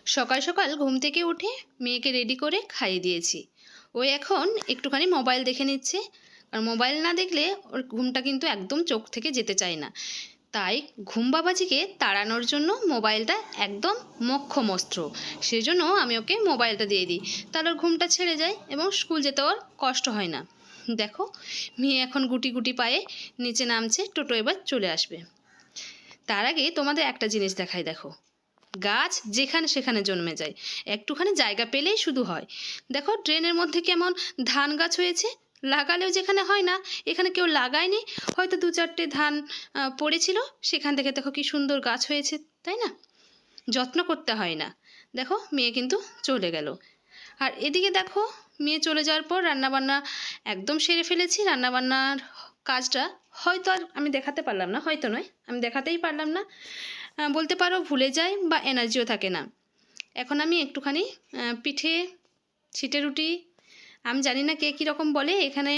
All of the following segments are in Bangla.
সকাল সকাল ঘুম থেকে উঠে মেয়েকে রেডি করে খাইয়ে দিয়েছি। ও এখন একটুখানি মোবাইল দেখে নিচ্ছে। আর মোবাইল না দেখলে ওর ঘুমটা কিন্তু একদম চোখ থেকে যেতে চায় না। তাই ঘুম বাবাজিকে তাড়ানোর জন্য মোবাইলটা একদম মোক্ষম অস্ত্র। সেজন্য আমি ওকে মোবাইলটা দিয়ে দিই, তাহলে ওর ঘুমটা ছেড়ে যায় এবং স্কুল যেতে ওর কষ্ট হয় না। দেখো, মেয়ে এখন গুটি গুটি পায়ে নিচে নামছে, টোটো এবার চলে আসবে। তার আগে তোমাদের একটা জিনিস দেখাই, দেখো, গাছ যেখানে সেখানে জন্মে যায়, একটুখানি জায়গা পেলেই শুধু হয়। দেখো ড্রেনের মধ্যে কেমন ধান গাছ হয়েছে, লাগালেও যেখানে হয় না, এখানে কেউ লাগায়নি, হয়তো দু চারটে ধান পড়েছিল, সেখান থেকে দেখো কি সুন্দর গাছ হয়েছে, তাই না? যত্ন করতে হয় না। দেখো মেয়ে কিন্তু চলে গেল। আর এদিকে দেখো, মেয়ে চলে যাওয়ার পর রান্নাবান্না একদম সেরে ফেলেছি। রান্নাবান্নার কাজটা হয়তো আর আমি দেখাতে পারলাম না, হয়তো নয়, আমি দেখাতেই পারলাম না, বলতে পারো ভুলে যায় বা এনার্জিও থাকে না। এখন আমি একটুখানি পিঠে, ছিটে রুটি, আমি জানি না কে কীরকম বলে, এখানে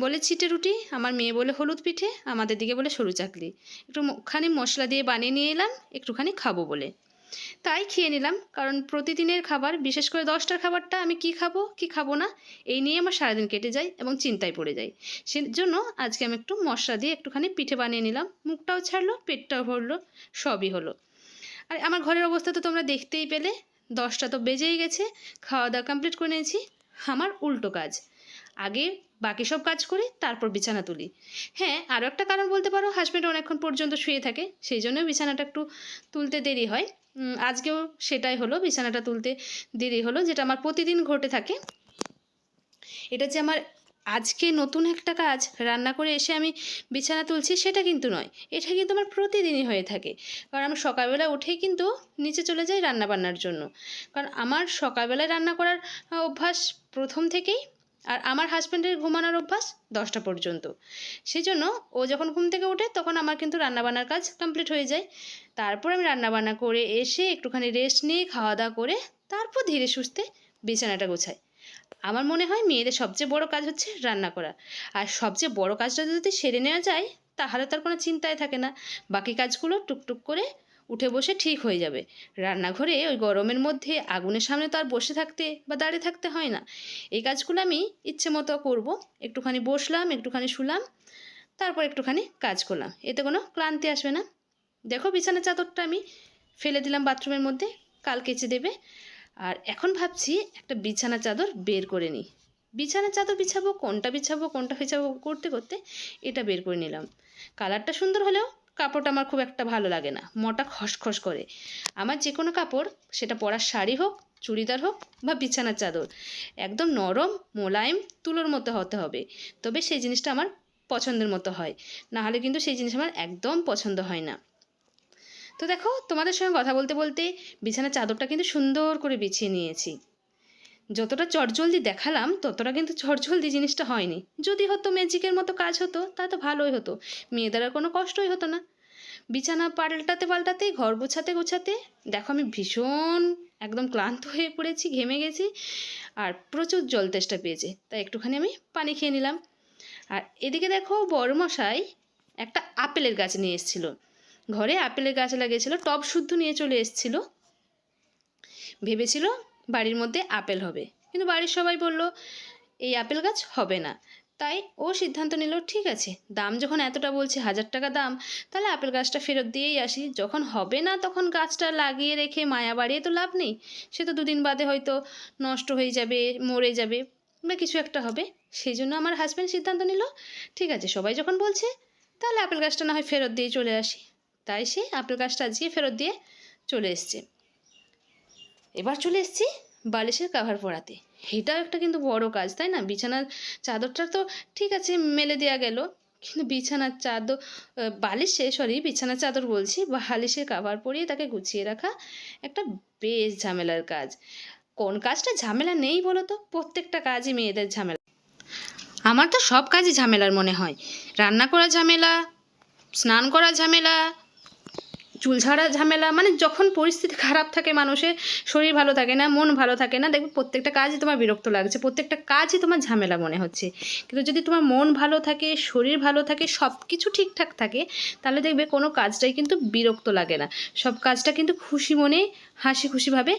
বলে ছিটে রুটি, আমার মেয়ে বলে হলুদ পিঠে, আমাদের দিকে বলে সরু চাকলি। একটুখানি মশলা দিয়ে বানিয়ে নিয়ে এলাম একটুখানি খাবো বলে, তাই খেয়ে নিলাম। কারণ প্রতিদিনের খাবার, বিশেষ করে 10টার খাবারটা আমি কি খাবো কি খাবো না এই নিয়ে আমার সারাদিন কেটে যায় এবং চিন্তায় পড়ে যায়। সেজন্য আজকে আমি একটু মশলা দিয়ে একটুখানি পিঠে বানিয়ে নিলাম, মুখটাও ছাড়লো, পেটটাও ভরলো, সবই হলো। আর আমার ঘরের অবস্থা তো তোমরা দেখতেই পেলে, 10টা তো বেজেই গেছে, খাওয়া দাওয়া কমপ্লিট করে নিয়েছি। আমার উল্টো কাজ, আগে বাকি সব কাজ করি, তারপর বিছানা তুলি। হ্যাঁ, আরও একটা কারণ বলতে পারো, হাজব্যান্ড অনেকক্ষণ পর্যন্ত শুয়ে থাকে, সেই জন্য বিছানাটা একটু তুলতে দেরি হয়। আজকেও সেটাই হলো, বিছানাটা তুলতে দেরি হলো, যেটা আমার প্রতিদিন ঘটে থাকে। এটা যে আমার আজকে নতুন একটা কাজ, রান্না করে এসে আমি বিছানা তুলছি, সেটা কিন্তু নয়, এটা কিন্তু আমার প্রতিদিনই হয়ে থাকে। কারণ আমি সকালবেলা উঠেই কিন্তু নিচে চলে যাই রান্না বান্নার জন্য। কারণ আমার সকালবেলায় রান্না করার অভ্যাস প্রথম থেকেই, আর আমার হাজব্যান্ডের ঘুমানোর অভ্যাস 10টা পর্যন্ত। সেই জন্য ও যখন ঘুম থেকে ওঠে তখন আমার কিন্তু রান্নাবান্নার কাজ কমপ্লিট হয়ে যায়। তারপর আমি রান্নাবান্না করে এসে একটুখানি রেস্ট নিয়ে খাওয়া দাওয়া করে তারপর ধীরে সুস্থে বিছানাটা গোছাই। আমার মনে হয় মেয়েদের সবচেয়ে বড় কাজ হচ্ছে রান্না করা। আর সবচেয়ে বড় কাজটা যদি সেরে নেওয়া যায়, তাহলে তার কোনো চিন্তাই থাকে না, বাকি কাজগুলো টুকটুক করে উঠে বসে ঠিক হয়ে যাবে। রান্নাঘরে ওই গরমের মধ্যে আগুনের সামনে তো আর বসে থাকতে বা দাঁড়িয়ে থাকতে হয় না। এই কাজগুলো আমি ইচ্ছে মতো করবো, একটুখানি বসলাম, একটুখানি শুলাম, তারপর একটুখানি কাজ করলাম, এতে কোনো ক্লান্তি আসবে না। দেখো বিছানার চাদরটা আমি ফেলে দিলাম বাথরুমের মধ্যে, কাল কেচে দেবে। আর এখন ভাবছি একটা বিছানা চাদর বের করে নিই। বিছানার চাদর বিছাবো, কোনটা বিছাবো করতে করতে এটা বের করে নিলাম। কালারটা সুন্দর হলেও কাপড়টা আমার খুব একটা ভালো লাগে না, মোটা খসখস করে। আমার যে কোনো কাপড়, সেটা পরার শাড়ি হোক, চুড়িদার হোক বা বিছানার চাদর, একদম নরম মোলায়েম তুলোর মতো হতে হবে, তবে সেই জিনিসটা আমার পছন্দের মতো হয়, নাহলে কিন্তু সেই জিনিস আমার একদম পছন্দ হয় না। তো দেখো, তোমাদের সঙ্গে কথা বলতে বলতে বিছানার চাদরটা কিন্তু সুন্দর করে বিছিয়ে নিয়েছি। যতটা চটজলদি দেখালাম ততটা কিন্তু চটজলদি জিনিসটা হয়নি। যদি হতো ম্যাজিকের মতো কাজ হতো, তা তো ভালোই হতো, মেয়েদের আর কোনো কষ্টই হতো না। বিছানা পাল্টাতে পাল্টাতে, ঘর গোছাতে গোছাতে দেখো আমি ভীষণ একদম ক্লান্ত হয়ে পড়েছি, ঘেমে গেছি, আর প্রচুর জল তেষ্টা পেয়েছে, তাই একটুখানি আমি পানি খেয়ে নিলাম। আর এদিকে দেখো বড়মশাই একটা আপেলের গাছ নিয়ে এসেছিলো, ঘরে আপেলের গাছ লাগিয়েছিল, টব শুদ্ধ নিয়ে চলে এসেছিলো। ভেবেছিল বাড়ির মধ্যে আপেল হবে, কিন্তু বাড়ির সবাই বলল এই আপেল গাছ হবে না। তাই ও সিদ্ধান্ত নিল, ঠিক আছে, দাম যখন এতটা বলছে, 1000 টাকা দাম, তাহলে আপেল গাছটা ফেরত দিয়েই আসি। যখন হবে না তখন গাছটা লাগিয়ে রেখে মায়া বাড়িয়ে তো লাভ নেই, সে তো 2 দিন বাদে হয়তো নষ্ট হয়ে যাবে, মরে যাবে বা কিছু একটা হবে। সেই জন্য আমার হাজব্যান্ড সিদ্ধান্ত নিল, ঠিক আছে, সবাই যখন বলছে তাহলে আপেল গাছটা না হয় ফেরত দিয়ে চলে আসি। তাই সে আপেল গাছটা আজকে ফেরত দিয়ে চলে এসছে। এবার চলে এসেছি বালিশের কাভার পরাতে। এটাও একটা কিন্তু বড় কাজ, তাই না? বিছানার চাদরটা তো ঠিক আছে মেলে দেওয়া গেল, কিন্তু বিছানার চাদর, বিছানার চাদর বলছি, বালিশের কাভার পরিয়ে তাকে গুছিয়ে রাখা একটা বেশ ঝামেলার কাজ। কোন কাজটা ঝামেলা নেই বলো তো? প্রত্যেকটা কাজই মেয়েদের ঝামেলা। আমার তো সব কাজই ঝামেলার মনে হয়। রান্না করা ঝামেলা, স্নান করা ঝামেলা, চুল ঝাড়া ঝামেলা, মানে যখন পরিস্থিতি খারাপ থাকে, মানুষের শরীর ভালো থাকে না, মন ভালো থাকে না, দেখবে প্রত্যেকটা কাজই তোমার বিরক্ত লাগছে, প্রত্যেকটা কাজই তোমার ঝামেলা মনে হচ্ছে। কিন্তু যদি তোমার মন ভালো থাকে, শরীর ভালো থাকে, সব কিছু ঠিকঠাক থাকে, তাহলে দেখবে কোনো কাজটাই কিন্তু বিরক্ত লাগে না, সব কাজটা কিন্তু খুশি মনে হাসি খুশিভাবে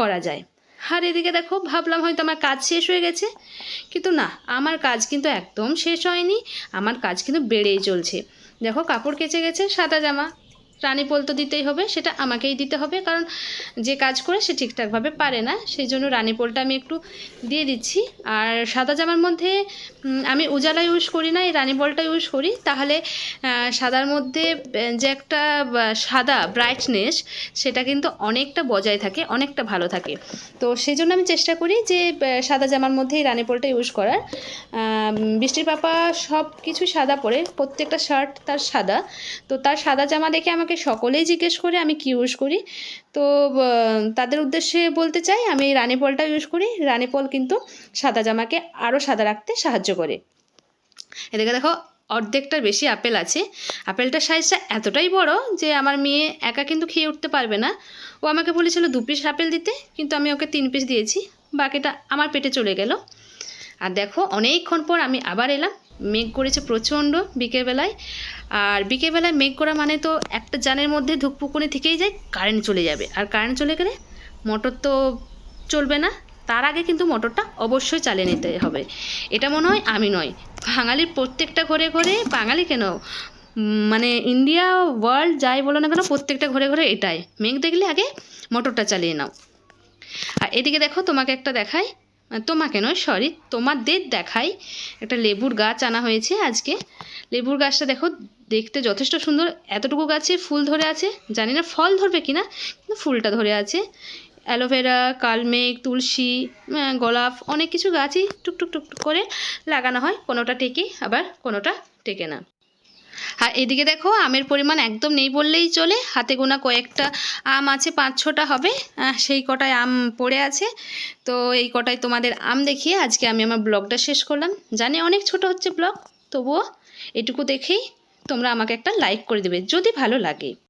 করা যায়। আর এদিকে দেখো ভাবলাম হয়তো আমার কাজ শেষ হয়ে গেছে, কিন্তু না, আমার কাজ কিন্তু একদম শেষ হয়নি, আমার কাজ কিন্তু বেড়েই চলছে। দেখো কাপড় কেচে গেছে, সাদা জামা, রানীপোল তো দিতেই হবে, সেটা আমাকেই দিতে হবে, কারণ যে কাজ করে সে ঠিকঠাকভাবে পারে না, সেই জন্য রানীপোলটা আমি একটু দিয়ে দিচ্ছি। আর সাদা জামার মধ্যে আমি উজালা ইউজ করি না, এই রানীপোলটা ইউজ করি, তাহলে সাদার মধ্যে যে একটা সাদা ব্রাইটনেস সেটা কিন্তু অনেকটা বজায় থাকে, অনেকটা ভালো থাকে। তো সেই জন্য আমি চেষ্টা করি যে সাদা জামার মধ্যেই রানীপোলটা ইউজ করার। বৃষ্টির পাপা সব কিছু সাদা পরে, প্রত্যেকটা শার্ট তার সাদা, তো তার সাদা জামা দেখে আমাকে সকলেই জিজ্ঞেস করে আমি কি ইউজ করি। তো তাদের উদ্দেশ্যে বলতে চাই আমি এই রানীপলটা ইউজ করি। রানীপল কিন্তু সাদা জামাকে আরও সাদা রাখতে সাহায্য করে। এদিকে দেখো অর্ধেকটার বেশি আপেল আছে। আপেলটার সাইজটা এতটাই বড় যে আমার মেয়ে একা কিন্তু খেয়ে উঠতে পারবে না। ও আমাকে বলেছিল 2 পিস আপেল দিতে, কিন্তু আমি ওকে 3 পিস দিয়েছি, বাকিটা আমার পেটে চলে গেল। আর দেখো অনেকক্ষণ পর আমি আবার এলাম। মেঘ করেছে প্রচণ্ড বিকেলবেলায়, আর বিকেলবেলায় মেঘ করা মানে তো একটা জানের মধ্যে ধুকপুকুনি থেকেই যায়, কারেন্ট চলে যাবে, আর কারেন্ট চলে গেলে মোটর তো চলবে না, তার আগে কিন্তু মোটরটা অবশ্যই চালিয়ে নিতে হবে। এটা মনে হয় আমি নয়, বাঙালির প্রত্যেকটা ঘরে ঘরে, বাঙালি কেন মানে ইন্ডিয়া ওয়ার্ল্ড যাই বলো না কেন, প্রত্যেকটা ঘরে ঘরে এটাই, মেঘ দেখলে আগে মোটরটা চালিয়ে নাও। আর এদিকে দেখো তোমাকে একটা দেখাই, তোমাকে নয় সরি তোমাদের দেখাই, একটা লেবুর গাছ আনা হয়েছে আজকে। লেবুর গাছটা দেখো দেখতে যথেষ্ট সুন্দর, এতটুকু গাছে ফুল ধরে আছে, জানি না ফল ধরবে কিনা, কিন্তু ফুলটা ধরে আছে। অ্যালোভেরা, কালমেঘ, তুলসী, গোলাপ, অনেক কিছু গাছই টুকটুক টুকটুক করে লাগানো হয়, কোনোটা টেকে আবার কোনোটা টেকে না। আর এদিকে দেখো আমের পরিমাণ একদম নেই বললেই চলে, হাতে গোনা কয়েকটা আম আছে, 5-6টা হবে, সেই কটায় আম পড়ে আছে। তো এই কটায় তোমাদের আম দেখিয়ে আজকে আমি আমার ব্লগটা শেষ করলাম। জানি অনেক ছোট হচ্ছে ব্লগ, তবুও এটুকু দেখেই তোমরা আমাকে একটা লাইক করে দেবে যদি ভালো লাগে।